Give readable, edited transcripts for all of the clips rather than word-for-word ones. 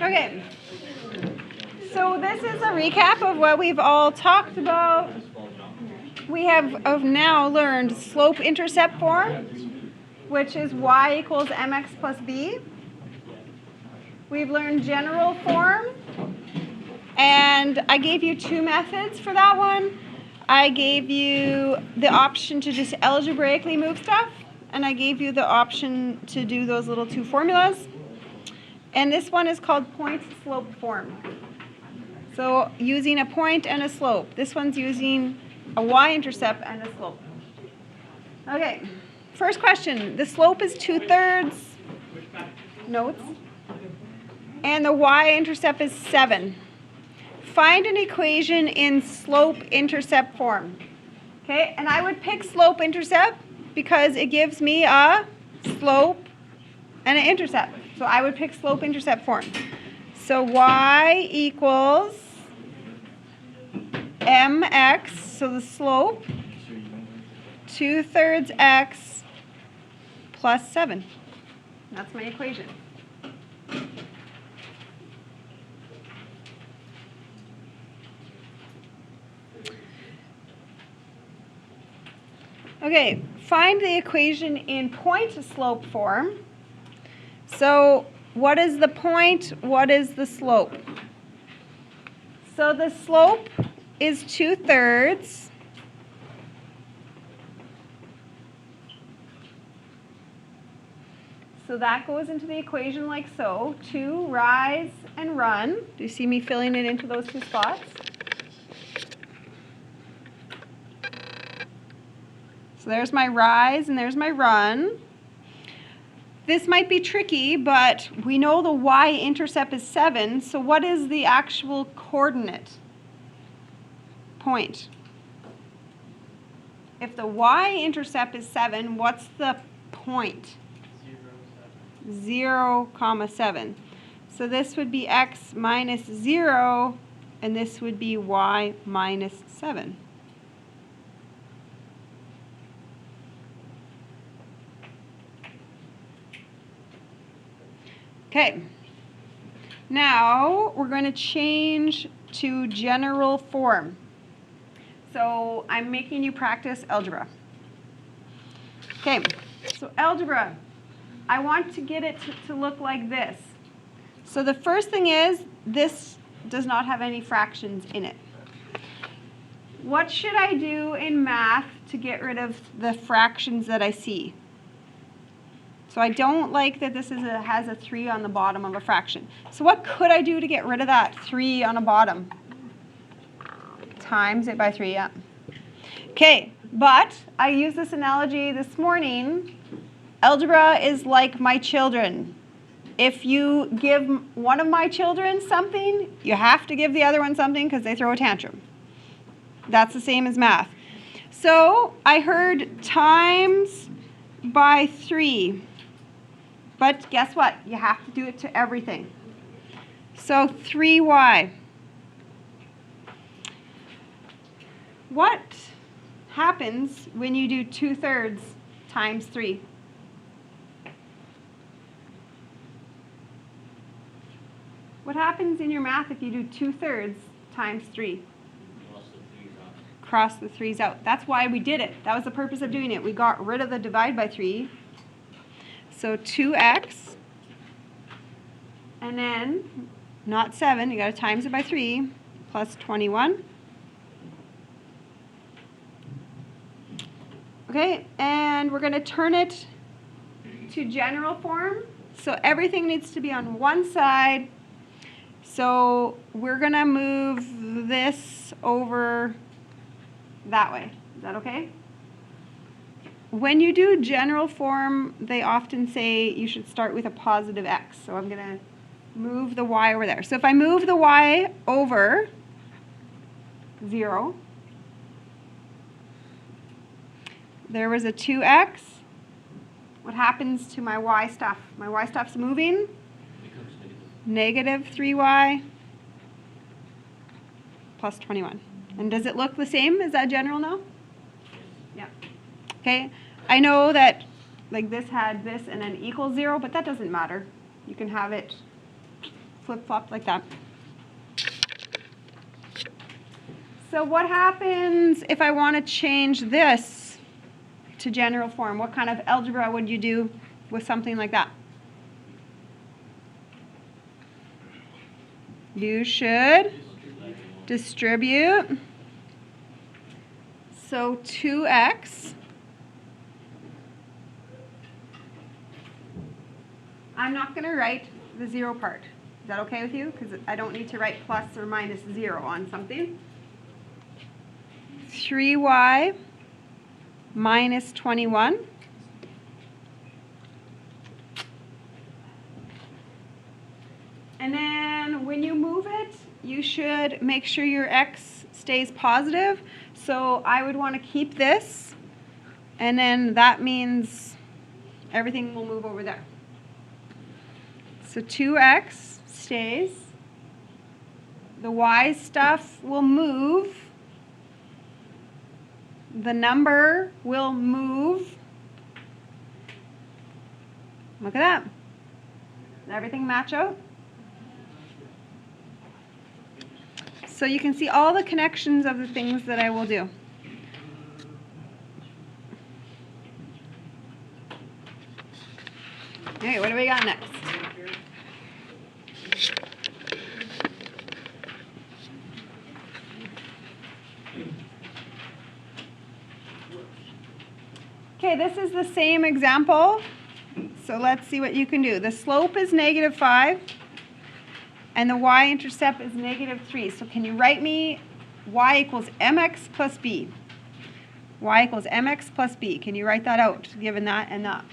Okay, so this is a recap of what we've all talked about. We have now learned slope-intercept form, which is y equals mx plus b. We've learned general form, and I gave you two methods for that one. I gave you the option to just algebraically move stuff, and I gave you the option to do those little two formulas. And this one is called point-slope form. So using a point and a slope. This one's using a y-intercept and a slope. Okay, first question. The slope is 2/3 notes, and the y-intercept is 7. Find an equation in slope-intercept form. Okay, and I would pick slope-intercept because it gives me a slope and an intercept. So I would pick slope-intercept form. So y equals mx, so the slope, 2/3 x plus 7. That's my equation. Okay, find the equation in point-slope form. So what is the point? What is the slope? So the slope is 2/3. So that goes into the equation like so. 2, rise and run. Do you see me filling it into those two spots? So there's my rise and there's my run. This might be tricky, but we know the y-intercept is 7, so what is the actual coordinate point? If the y-intercept is 7, what's the point? 0, 7. So this would be x minus 0, and this would be y minus 7. Okay, now we're going to change to general form. So I'm making you practice algebra. Okay, so algebra, I want to get it to look like this. So the first thing is, this does not have any fractions in it. What should I do in math to get rid of the fractions that I see? So I don't like that this has a 3 on the bottom of a fraction. So what could I do to get rid of that 3 on the bottom? Times it by 3, yeah. Okay, but I used this analogy this morning. Algebra is like my children. If you give one of my children something, you have to give the other one something because they throw a tantrum. That's the same as math. So I heard times by 3. But guess what? You have to do it to everything. So 3y. What happens when you do 2/3 times 3? What happens in your math if you do 2/3 times 3? Cross the 3's out. That's why we did it. That was the purpose of doing it. We got rid of the divide by 3. So 2x, and then, not 7, you got to times it by 3, plus 21. Okay, and we're going to turn it to general form. So everything needs to be on one side. So we're going to move this over that way. Is that okay? When you do general form, they often say you should start with a positive x. So I'm going to move the y over there. So if I move the y over 0, there was a 2x. What happens to my y stuff? My y stuff's moving. Negative 3y plus 21. And does it look the same as that general now? Yeah. Okay. I know that like this had this and then equals 0, but that doesn't matter. You can have it flip-flopped like that. So what happens if I want to change this to general form? What kind of algebra would you do with something like that? You should distribute. So 2x. I'm not going to write the 0 part. Is that okay with you? Because I don't need to write plus or minus 0 on something. 3y minus 21. And then when you move it, you should make sure your x stays positive. So I would want to keep this, and then that means everything will move over there. So 2x stays. The y stuff will move. The number will move. Look at that. Does everything match out? So you can see all the connections of the things that I will do. Okay, what do we got next? Okay, this is the same example. So let's see what you can do. The slope is -5. And the y-intercept is -3. So can you write me y equals mx plus b? Y equals mx plus b. Can you write that out, given that and that?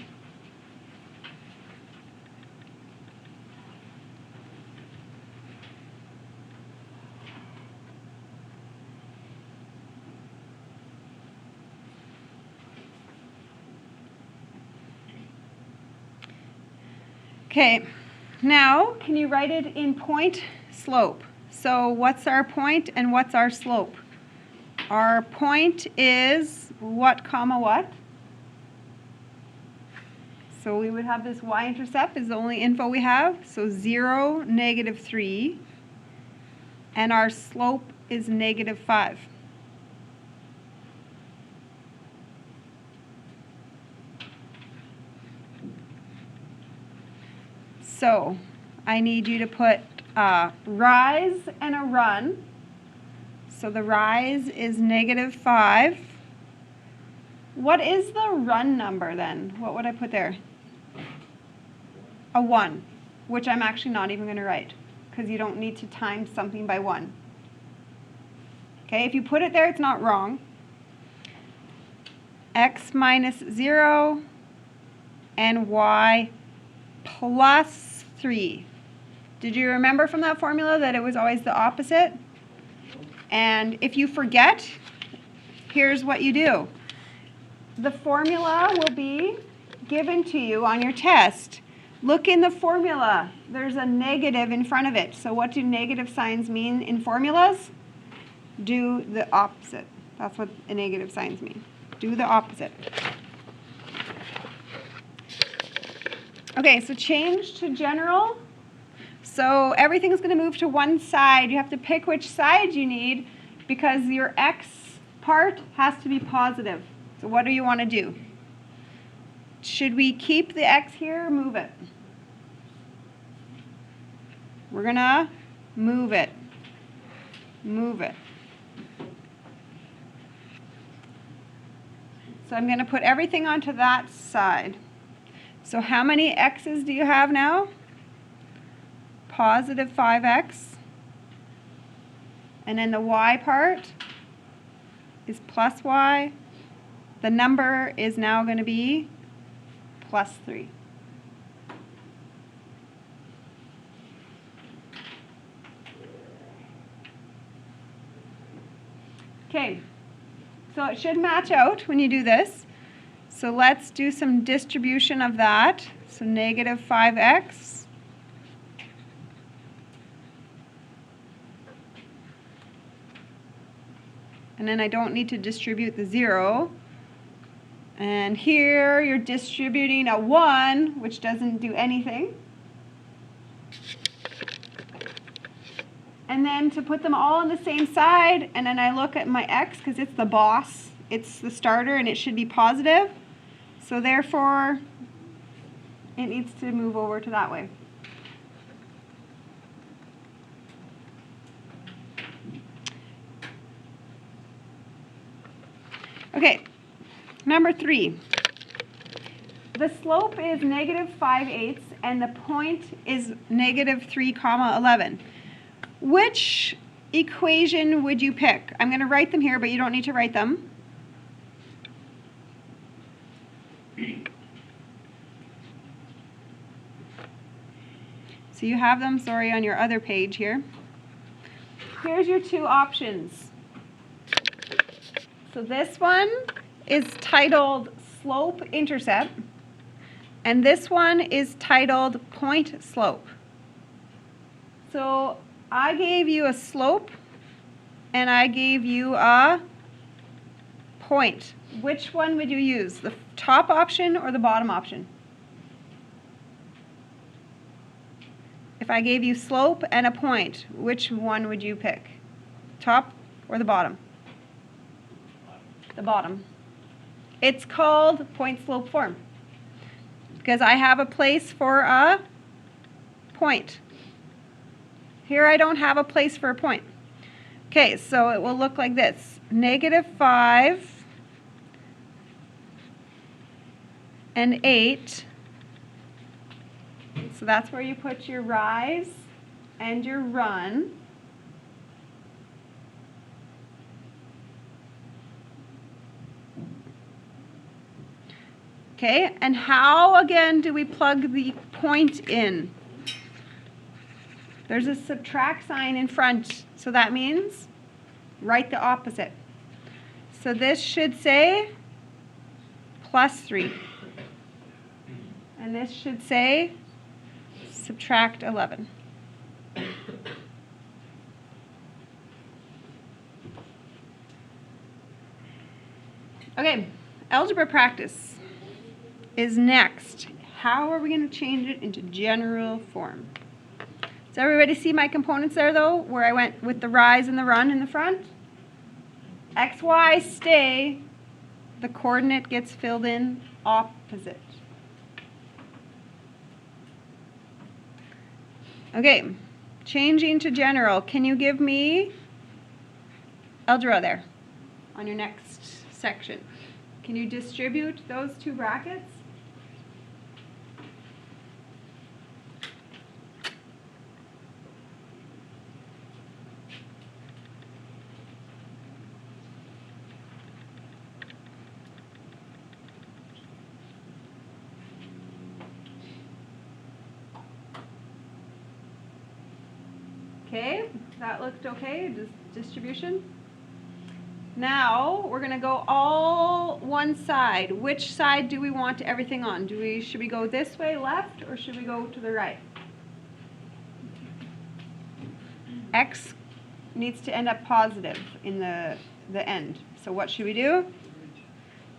Okay. Now, can you write it in point slope? So what's our point and what's our slope? Our point is what comma what? So we would have this y-intercept is the only info we have. So 0, -3. And our slope is -5. So I need you to put a rise and a run. So the rise is -5. What is the run number then? What would I put there? A 1, which I'm actually not even going to write because you don't need to times something by 1. Okay, if you put it there, it's not wrong. X minus 0 and y plus 3. Did you remember from that formula that it was always the opposite? And if you forget, here's what you do. The formula will be given to you on your test. Look in the formula. There's a negative in front of it. So what do negative signs mean in formulas? Do the opposite. That's what a negative signs mean. Do the opposite. Okay, so change to general. So everything's going to move to one side. You have to pick which side you need because your x part has to be positive. So what do you want to do? Should we keep the x here or move it? We're going to move it. Move it. So I'm going to put everything onto that side. So how many x's do you have now? Positive 5x. And then the y part is plus y. The number is now going to be plus 3. Okay, so it should match out when you do this. So let's do some distribution of that. So negative 5x. And then I don't need to distribute the 0. And here you're distributing a 1, which doesn't do anything. And then to put them all on the same side, and then I look at my x because it's the boss, it's the starter, and it should be positive. So therefore, it needs to move over to that way. Okay, number 3. The slope is -5/8 and the point is -3, 11. Which equation would you pick? I'm going to write them here, but you don't need to write them. So you have them, sorry, on your other page here. Here's your 2 options. So this one is titled slope-intercept, and this one is titled point-slope. So I gave you a slope, and I gave you a point. Which one would you use, the top option or the bottom option? If I gave you slope and a point, which one would you pick? Top or the bottom? The bottom. It's called point-slope form because I have a place for a point. Here I don't have a place for a point. Okay, so it will look like this. -5 and 8. So that's where you put your rise and your run. Okay, and how again do we plug the point in? There's a subtract sign in front, so that means write the opposite. So this should say +3. And this should say subtract 11. Okay, algebra practice is next. How are we going to change it into general form? Does everybody see my components there though, where I went with the rise and the run in the front? X, Y stay, the coordinate gets filled in opposite. Okay, changing to general. Can you give me algebra there on your next section? Can you distribute those 2 brackets? Okay, that looked okay, distribution. Now we're going to go all one side. Which side do we want everything on? Should we go this way, left, or should we go to the right? X needs to end up positive in the end. So what should we do?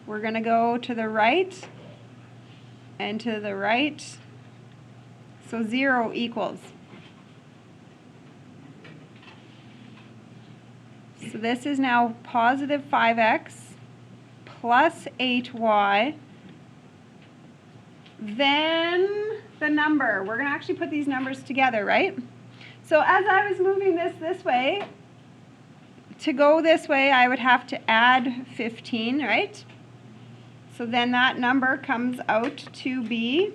We're going to go to the right and to the right. So 0 equals. So this is now positive 5x plus 8y. Then the number. We're going to actually put these numbers together, right? So as I was moving this way, to go this way, I would have to add 15, right? So then that number comes out to be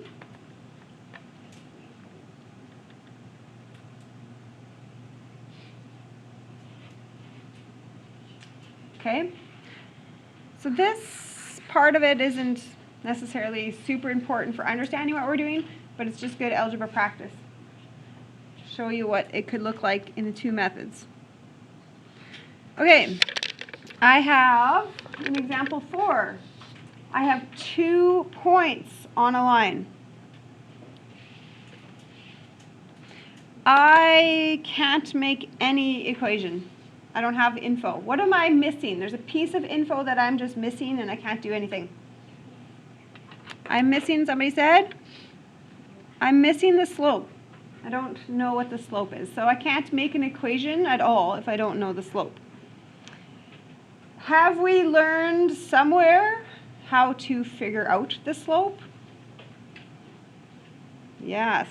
okay, so this part of it isn't necessarily super important for understanding what we're doing, but it's just good algebra practice. Show you what it could look like in the 2 methods. Okay, I have in example 4, I have 2 points on a line. I can't make any equation. I don't have info. What am I missing? There's a piece of info that I'm just missing and I can't do anything. I'm missing, somebody said? I'm missing the slope. I don't know what the slope is. So I can't make an equation at all if I don't know the slope. Have we learned somewhere how to figure out the slope? Yes.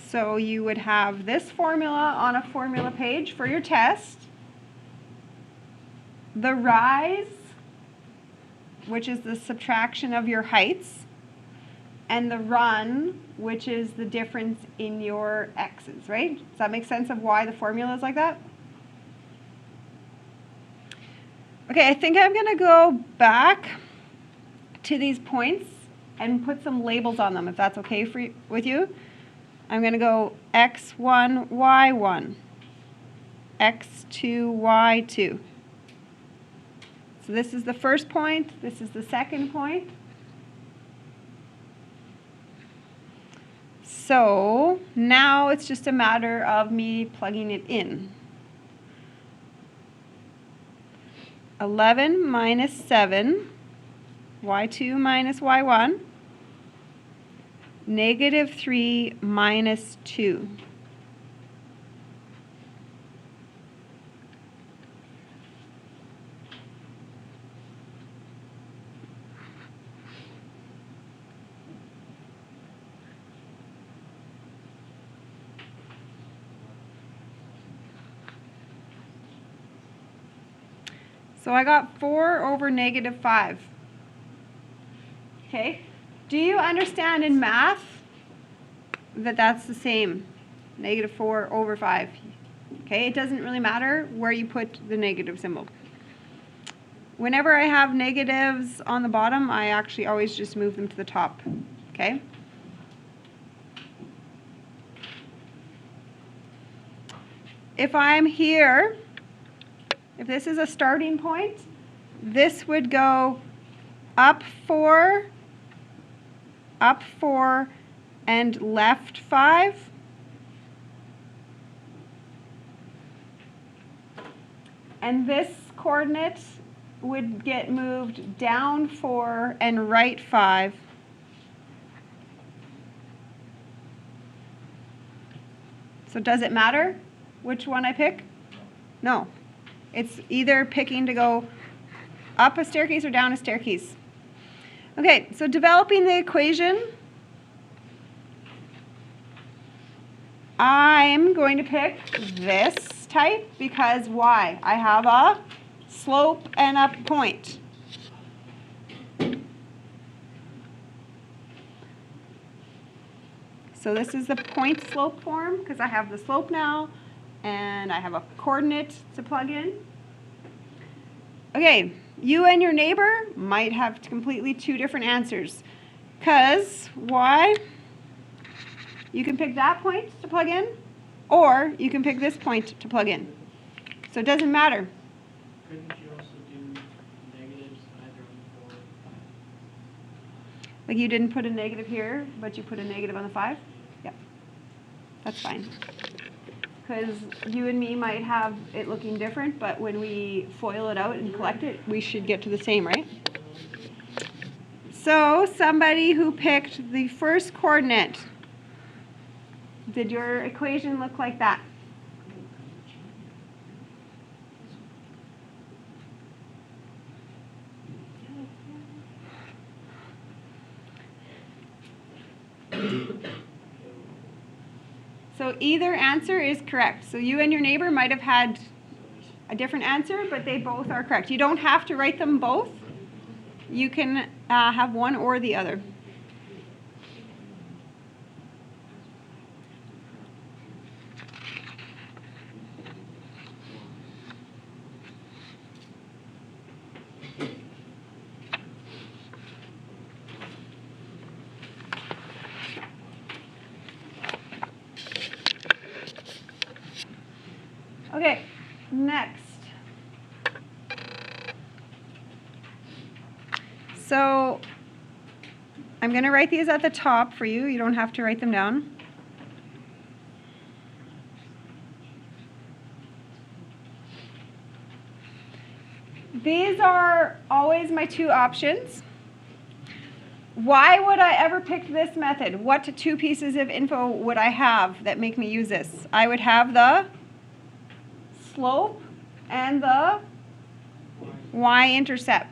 So you would have this formula on a formula page for your test. The rise, which is the subtraction of your heights, and the run, which is the difference in your x's, right? Does that make sense of why the formula is like that? Okay, I think I'm going to go back to these points and put some labels on them, if that's okay with you. I'm going to go x1, y1, x2, y2. So this is the first point, this is the second point. So now it's just a matter of me plugging it in. 11 minus 7, y2 minus y1, negative 3 minus 2. So I got 4 over negative 5. Okay? Do you understand in math that that's the same? Negative 4 over 5. Okay? It doesn't really matter where you put the negative symbol. Whenever I have negatives on the bottom, I actually always just move them to the top. Okay? If I'm here, if this is a starting point, this would go up 4, and left 5. And this coordinate would get moved down 4 and right 5. So does it matter which one I pick? No. It's either picking to go up a staircase or down a staircase. Okay, so developing the equation, I'm going to pick this type because why? I have a slope and a point. So this is the point slope form because I have the slope now and I have a coordinate to plug in. Okay, you and your neighbor might have completely two different answers. Because why? You can pick that point to plug in, or you can pick this point to plug in. So it doesn't matter. Couldn't you also do negatives either on the 4 or 5? Like you didn't put a negative here, but you put a negative on the 5? Yeah, that's fine. Because you and me might have it looking different, but when we FOIL it out and collect it, we should get to the same, right? So somebody who picked the first coordinate, did your equation look like that? So either answer is correct. So you and your neighbor might have had a different answer, but they both are correct. You don't have to write them both. You can have one or the other. Okay, next. So I'm going to write these at the top for you. You don't have to write them down. These are always my two options. Why would I ever pick this method? What two pieces of info would I have that make me use this? I would have the slope and the y-intercept.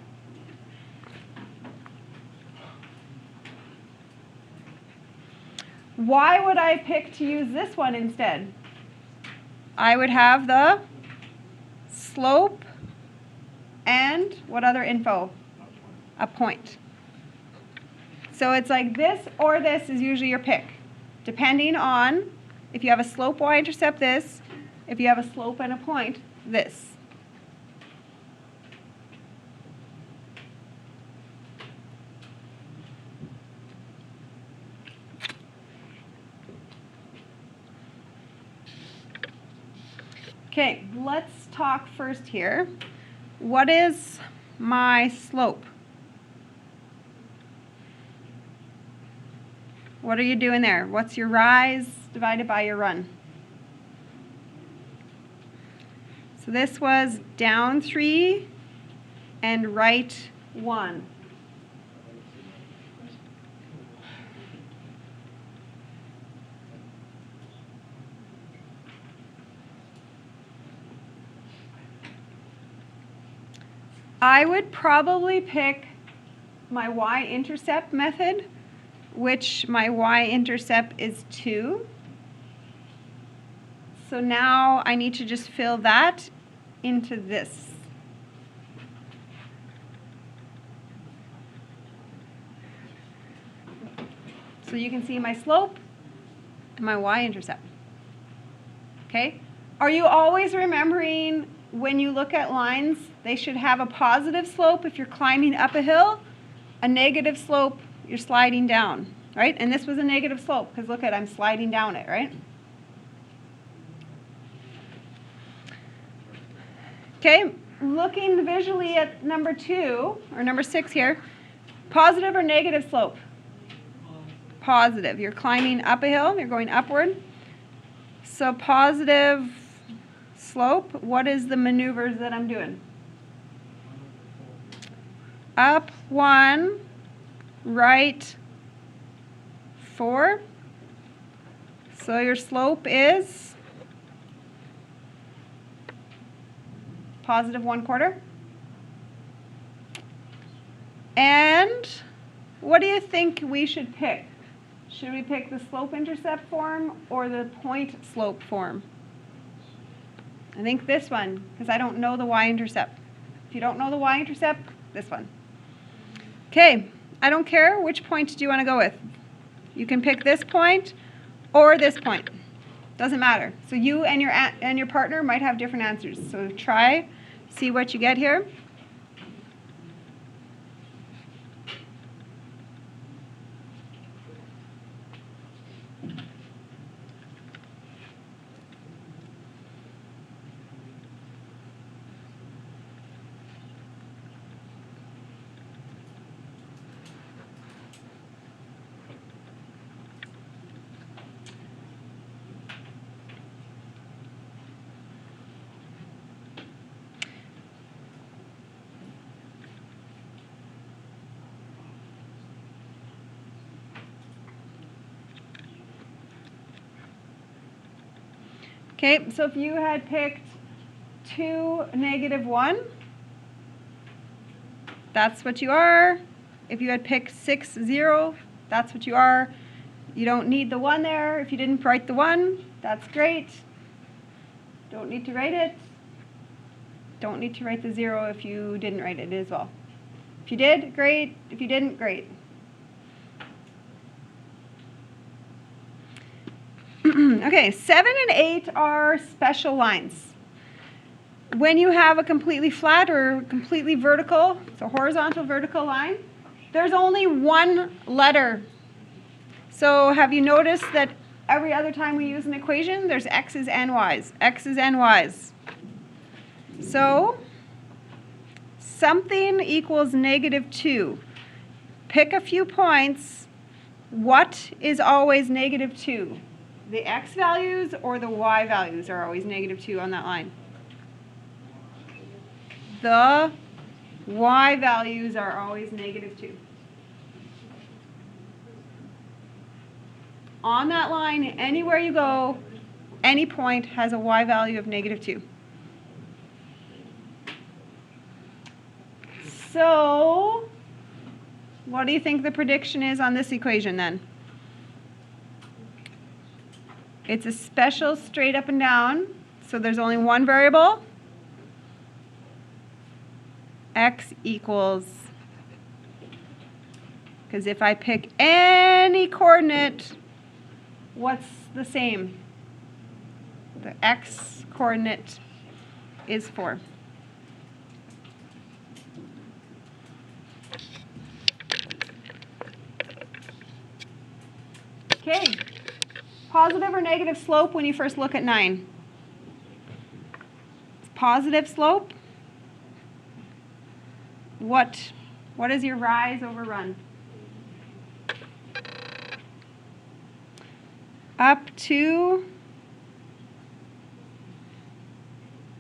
Why would I pick to use this one instead? I would have the slope and what other info? A point. So it's like this or this is usually your pick, depending on if you have a slope y-intercept this, if you have a slope and a point this. Okay, let's talk first here. What is my slope? What are you doing there? What's your rise divided by your run? So this was down 3 and right 1. I would probably pick my y-intercept method, which my y-intercept is 2. So now I need to just fill that into this. So you can see my slope and my y-intercept. Okay? Are you always remembering when you look at lines, they should have a positive slope if you're climbing up a hill, a negative slope you're sliding down, right? And this was a negative slope because look at, I'm sliding down it, right? Okay, looking visually at number 2 or number 6 here, positive or negative slope? Positive. You're climbing up a hill, you're going upward. So positive slope, what is the maneuvers that I'm doing? Up 1, right 4. So your slope is positive 1/4. And what do you think we should pick? Should we pick the slope-intercept form or the point-slope form? I think this one, because I don't know the y-intercept. If you don't know the y-intercept, this one. Okay, I don't care which point do you want to go with. You can pick this point or this point. Doesn't matter. So you and your partner might have different answers. So try, see what you get here. Okay, so if you had picked 2, -1, that's what you are. If you had picked 6, 0, that's what you are. You don't need the 1 there. If you didn't write the 1, that's great. Don't need to write it. Don't need to write the 0 if you didn't write it as well. If you did, great. If you didn't, great. Okay, 7 and 8 are special lines. When you have a completely flat or completely vertical, so horizontal vertical line, there's only one letter. So have you noticed that every other time we use an equation, there's x's and y's, x's and y's. So something equals -2. Pick a few points. What is always -2? The x values or the y values are always -2 on that line? The y values are always -2. On that line, anywhere you go, any point has a y value of -2. So, what do you think the prediction is on this equation then? It's a special straight up and down, so there's only one variable. X equals, because if I pick any coordinate, what's the same? The x coordinate is 4. Okay, positive or negative slope when you first look at 9? It's positive slope. What is your rise over run? Up to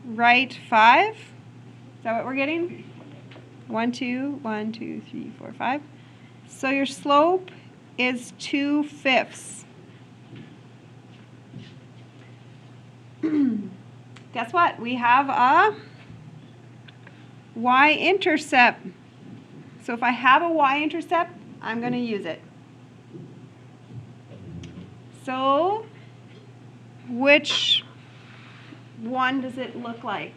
right 5. Is that what we're getting? 1, 2, 1, 2, 3, 4, 5. So your slope is 2/5. Guess what? We have a y-intercept. So if I have a y-intercept, I'm going to use it. So which one does it look like?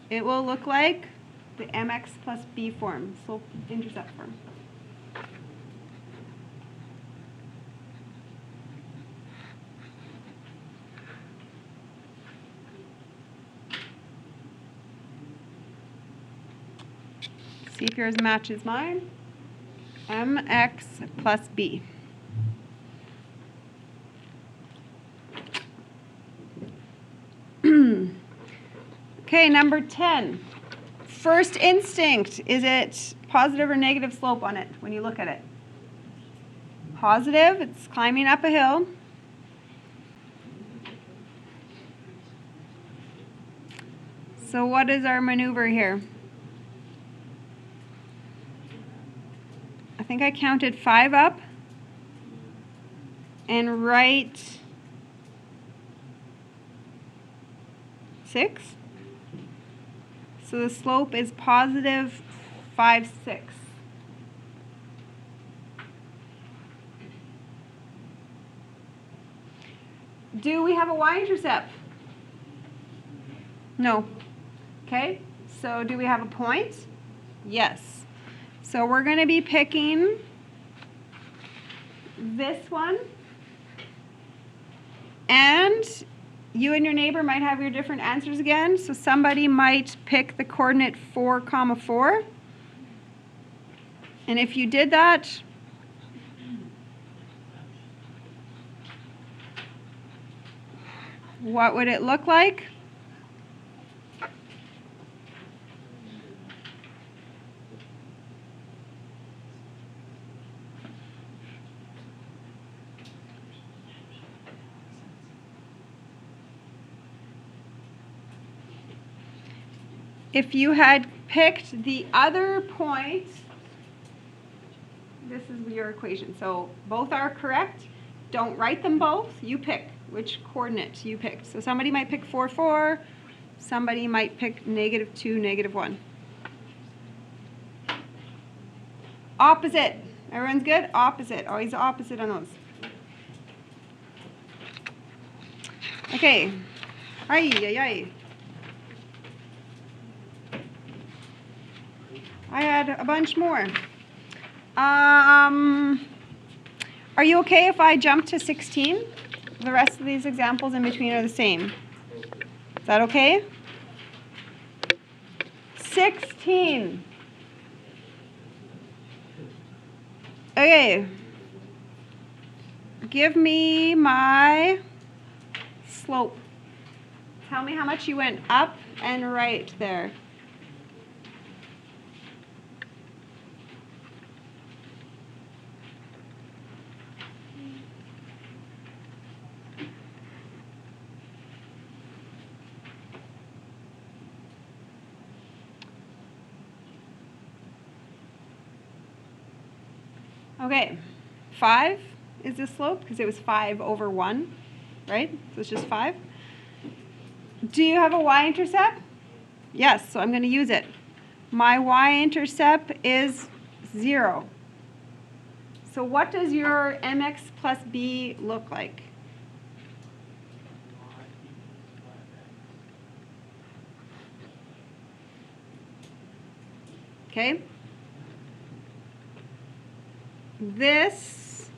It will look like the mx plus b form, slope-intercept form. See if yours matches mine. Mx plus b. Okay, number 10. First instinct, is it positive or negative slope on it when you look at it? Positive, it's climbing up a hill. So what is our maneuver here? I think I counted 5 up and right 6. So the slope is positive 5/6. Do we have a y-intercept? No. Okay, so do we have a point? Yes. So we're going to be picking this one, and you and your neighbor might have your different answers again. So somebody might pick the coordinate 4, 4. And if you did that, what would it look like? If you had picked the other point, this is your equation. So both are correct. Don't write them both. You pick which coordinate you picked. So somebody might pick 4, 4. Somebody might pick -2, -1. Opposite. Everyone's good? Opposite. Always the opposite on those. Okay. Ay, ay, ay. I had a bunch more. Are you okay if I jump to 16? The rest of these examples in between are the same. Is that okay? 16. Okay. Give me my slope. Tell me how much you went up and right there. Okay, 5 is the slope because it was 5 over 1, right? So it's just 5. Do you have a y-intercept? Yes, so I'm going to use it. My y-intercept is 0. So what does your mx plus b look like? Okay? This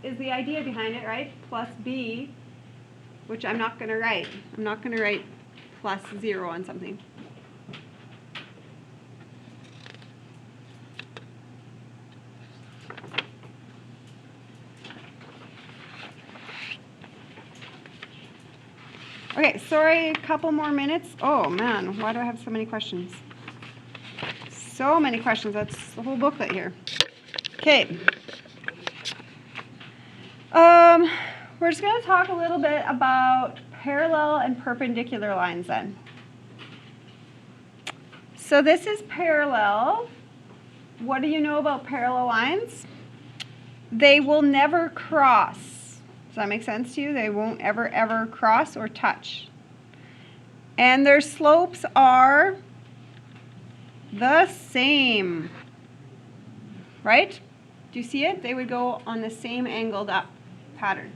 is the idea behind it, right? Plus b, which I'm not going to write. I'm not going to write plus 0 on something. Okay, sorry, a couple more minutes. Oh man, why do I have so many questions? So many questions. That's the whole booklet here. Okay. We're just going to talk a little bit about parallel and perpendicular lines then. So this is parallel. What do you know about parallel lines? They will never cross. Does that make sense to you? They won't ever cross or touch. And their slopes are the same. Right? Do you see it? They would go on the same angled up pattern.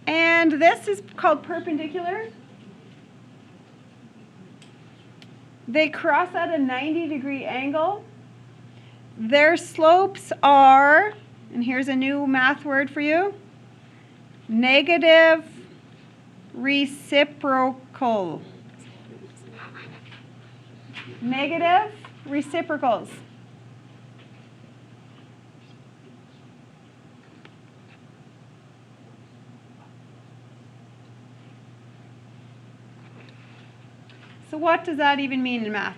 And this is called perpendicular. They cross at a 90-degree angle. Their slopes are, and here's a new math word for you, negative reciprocal. Negative reciprocals. So what does that even mean in math?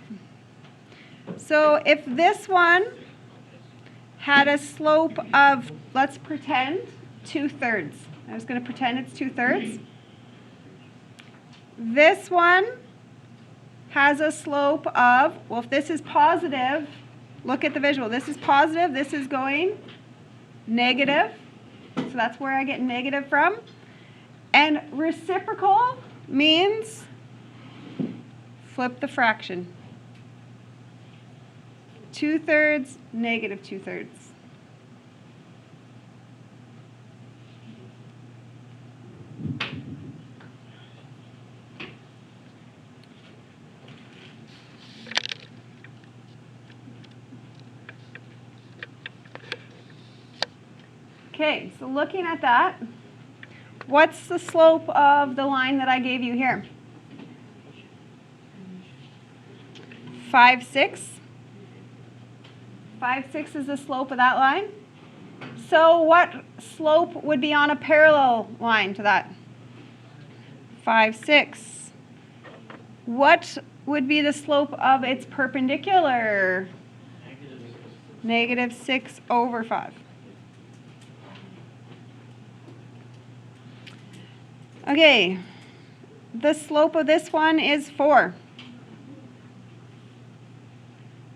So if this one had a slope of, let's pretend, 2/3. I was going to pretend it's 2/3. This one has a slope of, well, if this is positive, look at the visual. This is positive, this is going negative. So that's where I get negative from. And reciprocal means flip the fraction. 2/3, negative 2/3. Okay, so looking at that, what's the slope of the line that I gave you here? 5, 6. 5, 6 is the slope of that line. So what slope would be on a parallel line to that? 5, 6. What would be the slope of its perpendicular? Negative 6 over 5. Okay, the slope of this one is 4.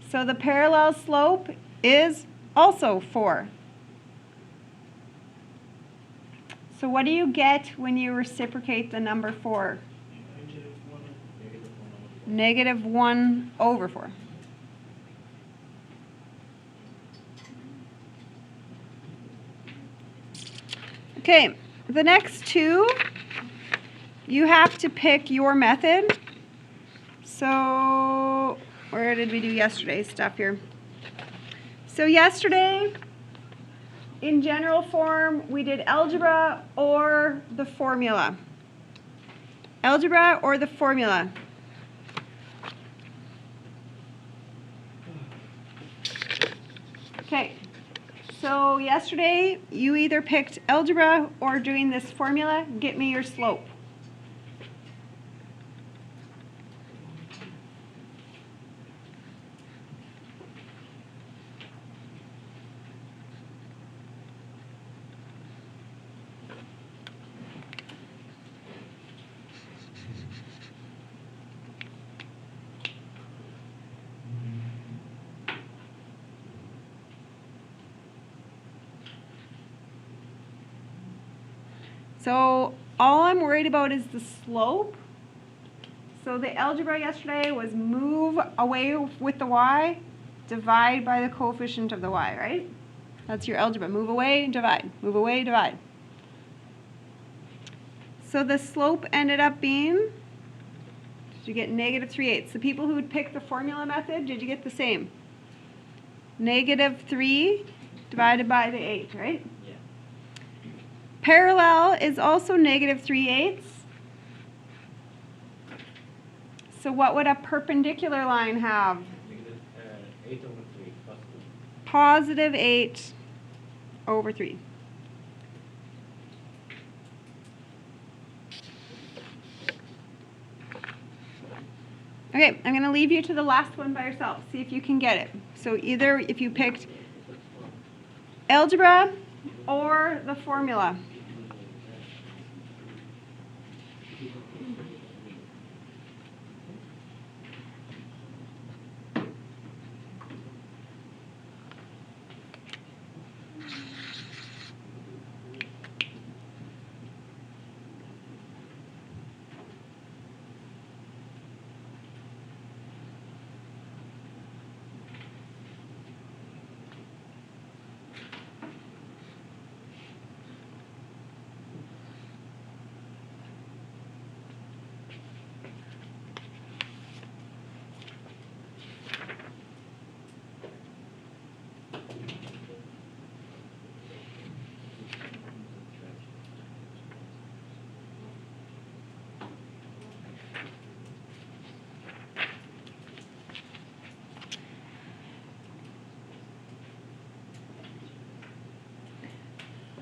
So the parallel slope is also 4. So what do you get when you reciprocate the number 4? Negative 1 over 4. Okay, the next two, you have to pick your method. So where did we do yesterday's stuff here? So yesterday, in general form, we did algebra or the formula. Algebra or the formula. Okay, so yesterday you either picked algebra or doing this formula, get me your slope. So all I'm worried about is the slope. So the algebra yesterday was move away with the y, divide by the coefficient of the y, right? That's your algebra. Move away, divide. Move away, divide. So the slope ended up being, did you get negative 3/8? The people who would pick the formula method, did you get the same? Negative 3 divided by the 8, right? Yeah. Parallel is also negative 3/8. So what would a perpendicular line have? Negative 8 over 3, positive. Positive 8 over 3. Okay, I'm going to leave you to the last one by yourself. See if you can get it. So either if you picked algebra or the formula.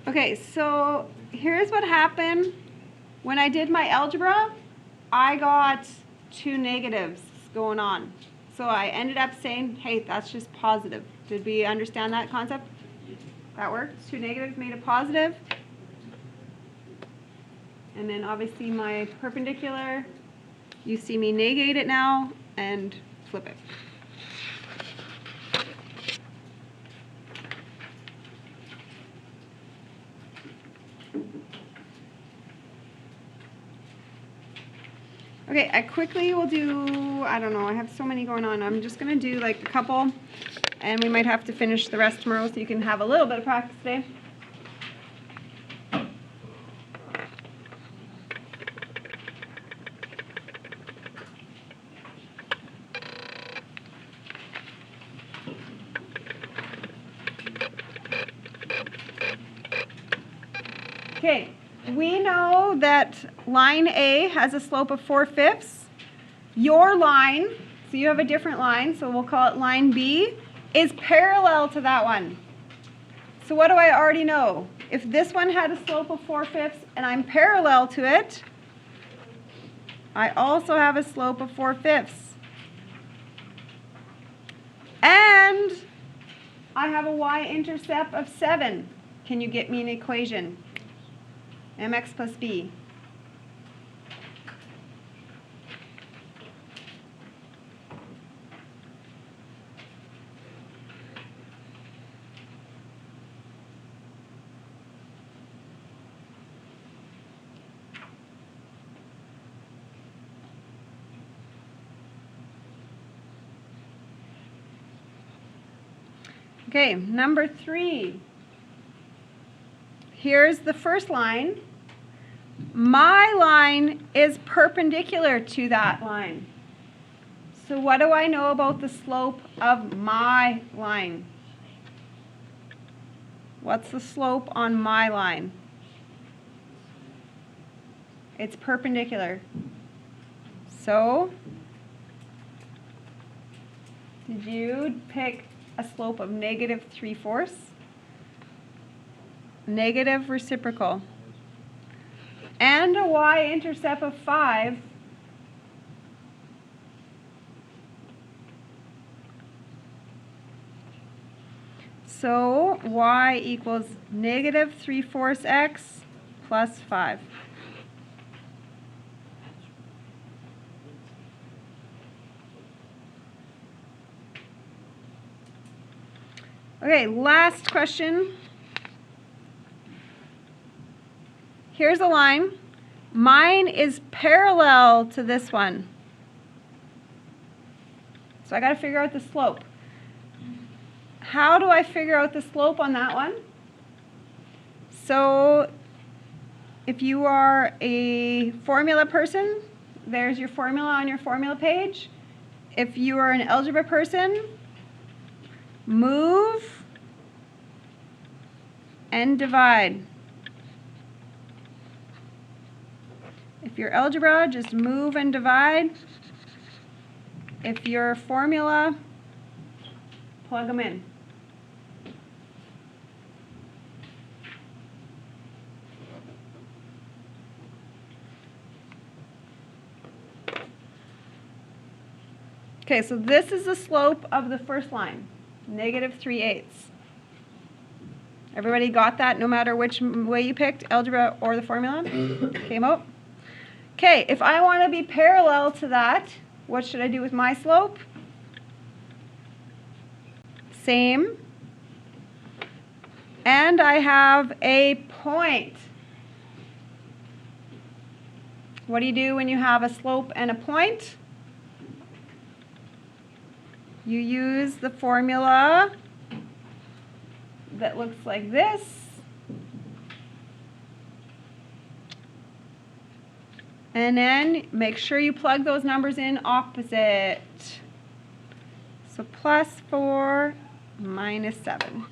Okay, so here's what happened. When I did my algebra, I got 2 negatives going on. So I ended up saying, hey, that's just positive. Did we understand that concept? That works. 2 negatives made a positive. And then obviously my perpendicular, you see me negate it now and flip it. Okay, I quickly will do, I don't know, I have so many going on. I'm just going to do like a couple, and we might have to finish the rest tomorrow so you can have a little bit of practice today. Okay, we know that line A has a slope of 4/5. Your line, so you have a different line, so we'll call it line B, is parallel to that one. So what do I already know? If this one had a slope of 4/5 and I'm parallel to it, I also have a slope of 4/5. And I have a y-intercept of 7. Can you get me an equation? mx plus b. Okay, number 3. Here's the first line. My line is perpendicular to that line. So what do I know about the slope of my line? What's the slope on my line? It's perpendicular. So, did you pick a slope of negative 3/4? Negative reciprocal. And a y-intercept of 5. So y equals negative 3/4 x plus 5. Okay, last question. here's a line. Mine is parallel to this one. So I got to figure out the slope. How do I figure out the slope on that one? So if you are a formula person, there's your formula on your formula page. If you are an algebra person, move and divide. If you're algebra, just move and divide. If you're formula, plug them in. Okay, so this is the slope of the first line, -3/8. Everybody got that no matter which way you picked, algebra or the formula? Came out? Okay, if I want to be parallel to that, what should I do with my slope? Same. And I have a point. What do you do when you have a slope and a point? You use the formula that looks like this. And then make sure you plug those numbers in opposite. So +4, -7.